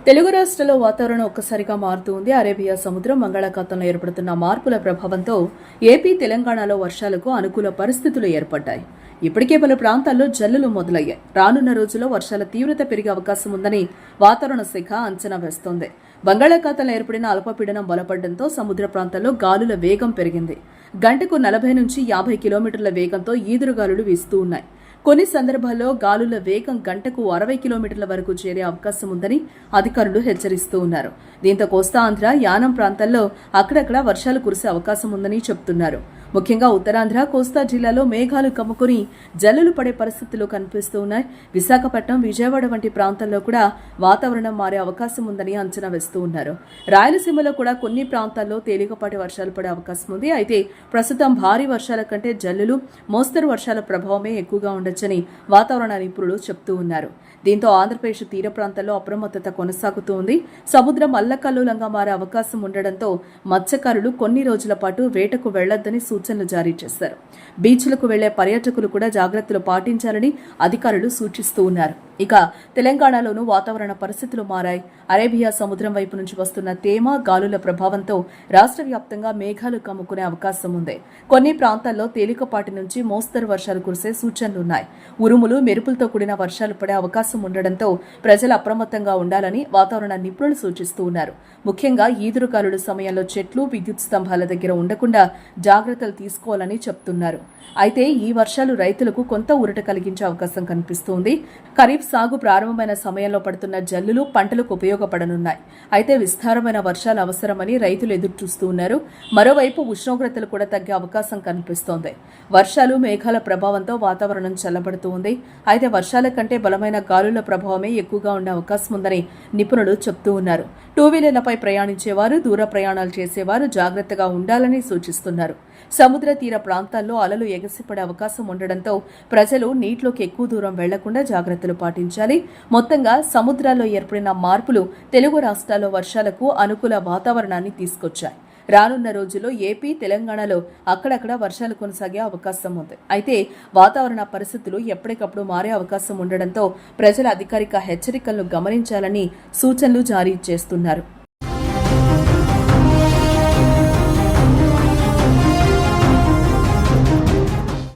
తెలుగు రాష్ట్రాల్లో వాతావరణం ఒక్కసారిగా మారుతూ ఉంది. అరేబియా సముద్రం బంగాళాఖాతంలో ఏర్పడుతున్న మార్పుల ప్రభావంతో ఏపీ తెలంగాణలో వర్షాలకు అనుకూల పరిస్థితులు ఏర్పడ్డాయి. ఇప్పటికే పలు ప్రాంతాల్లో జల్లులు మొదలయ్యాయి. రానున్న రోజుల్లో వర్షాల తీవ్రత పెరిగే అవకాశం ఉందని వాతావరణ శాఖ అంచనా వేస్తోంది. బంగాళాఖాతంలో ఏర్పడిన అల్పపీడనం బలపడడంతో సముద్ర ప్రాంతాల్లో గాలుల వేగం పెరిగింది. గంటకు 40 నుంచి 50 కిలోమీటర్ల వేగంతో ఈదురుగాలులు వీస్తూ ఉన్నాయి. కొన్ని సందర్భాల్లో గాలుల వేగం గంటకు 60 కిలోమీటర్ల వరకు చేరే అవకాశం ఉందని అధికారులు హెచ్చరిస్తూ ఉన్నారు. దీంతో కోస్తాంధ్ర, యానం ప్రాంతాల్లో అక్కడక్కడ వర్షాలు కురిసే అవకాశం ఉందని చెబుతున్నారు. ముఖ్యంగా ఉత్తరాంధ్ర, కోస్తా జిల్లాలో మేఘాలు కమ్ముకుని జల్లులు పడే పరిస్థితులు కనిపిస్తూ ఉన్నాయి. విశాఖపట్నం, విజయవాడ వంటి ప్రాంతాల్లో కూడా వాతావరణం మారే అవకాశం ఉందని అంచనా వేస్తూ ఉన్నారు. రాయలసీమలో కూడా కొన్ని ప్రాంతాల్లో తేలికపాటి వర్షాలు పడే అవకాశం ఉంది. అయితే ప్రస్తుతం భారీ వర్షాల కంటే జల్లులు, మోస్తరు వర్షాల ప్రభావమే ఎక్కువగా ఉండొచ్చని వాతావరణ నిపుణులు చెబుతూ ఉన్నారు. దీంతో ఆంధ్రప్రదేశ్ తీర ప్రాంతాల్లో అప్రమత్తత కొనసాగుతూ ఉంది. సముద్రం అల్లకల్లోలంగా మారే అవకాశం ఉండడంతో మత్స్యకారులు కొన్ని రోజుల పాటు వేటకు వెళ్లొద్దని సూచనలు జారీ చేశారు. బీచ్లకు వెళ్లే పర్యాటకులు కూడా జాగ్రత్తలు పాటించాలని అధికారులు సూచిస్తూ ఉన్నారు. ఇక తెలంగాణలోనూ వాతావరణ పరిస్థితులు మారాయి. అరేబియా సముద్రం వైపు నుంచి వస్తున్న తేమ, గాలుల ప్రభావంతో రాష్ట్ర వ్యాప్తంగా మేఘాలు కమ్ముకునే అవకాశం ఉంది. కొన్ని ప్రాంతాల్లో తేలికపాటి నుంచి మోస్తరు వర్షాలు కురిసే సూచనలున్నాయి. ఉరుములు, మెరుపులతో కూడిన వర్షాలు పడే అవకాశం ఉండడంతో ప్రజలు అప్రమత్తంగా ఉండాలని వాతావరణ నిపుణులు సూచిస్తూ ఉన్నారు. ముఖ్యంగా ఈదురుగాలుల సమయంలో చెట్లు, విద్యుత్ స్తంభాల దగ్గర ఉండకుండా జాగ్రత్తలు తీసుకోవాలని చెప్తున్నారు. అయితే ఈ వర్షాలు రైతులకు కొంత ఊరట కలిగించే అవకాశం కనిపిస్తోంది. ఖరీఫ్ సాగు ప్రారంభమైన సమయంలో పడుతున్న జల్లులు పంటలకు ఉపయోగపడనున్నాయి. అయితే విస్తారమైన వర్షాలు అవసరమని రైతులు ఎదురుచూస్తూ ఉన్నారు. మరోవైపు ఉష్ణోగ్రతలు కూడా తగ్గే అవకాశం కనిపిస్తోంది. వర్షాలు, మేఘాల ప్రభావంతో వాతావరణం చల్లబడుతూ ఉంది. అయితే వర్షాల కంటే బలమైన గాలుల ప్రభావమే ఎక్కువగా ఉండే అవకాశం ఉందని నిపుణులు చెబుతూ ఉన్నారు. 2వీలర్లపై ప్రయాణించేవారు, దూర ప్రయాణాలు చేసేవారు జాగ్రత్తగా ఉండాలని సూచిస్తున్నారు. సముద్ర తీర ప్రాంతాల్లో అలలు ఎగసిపడే అవకాశం ఉండడంతో ప్రజలు నీటిలోకి ఎక్కువ దూరం వెళ్లకుండా జాగ్రత్తలు పాటించాలి. మొత్తంగా సముద్రాల్లో ఏర్పడిన మార్పులు తెలుగు రాష్ట్రాల్లో వర్షాలకు అనుకూల వాతావరణాన్ని తీసుకొచ్చాయి. రానున్న రోజుల్లో ఏపీ, తెలంగాణలో అక్కడక్కడ వర్షాలు కొనసాగే అవకాశం ఉంది. అయితే వాతావరణ పరిస్థితులు ఎప్పటికప్పుడు మారే అవకాశం ఉండడంతో ప్రజల అధికారిక హెచ్చరికలను గమనించాలని సూచనలు జారీ చేస్తున్నారు.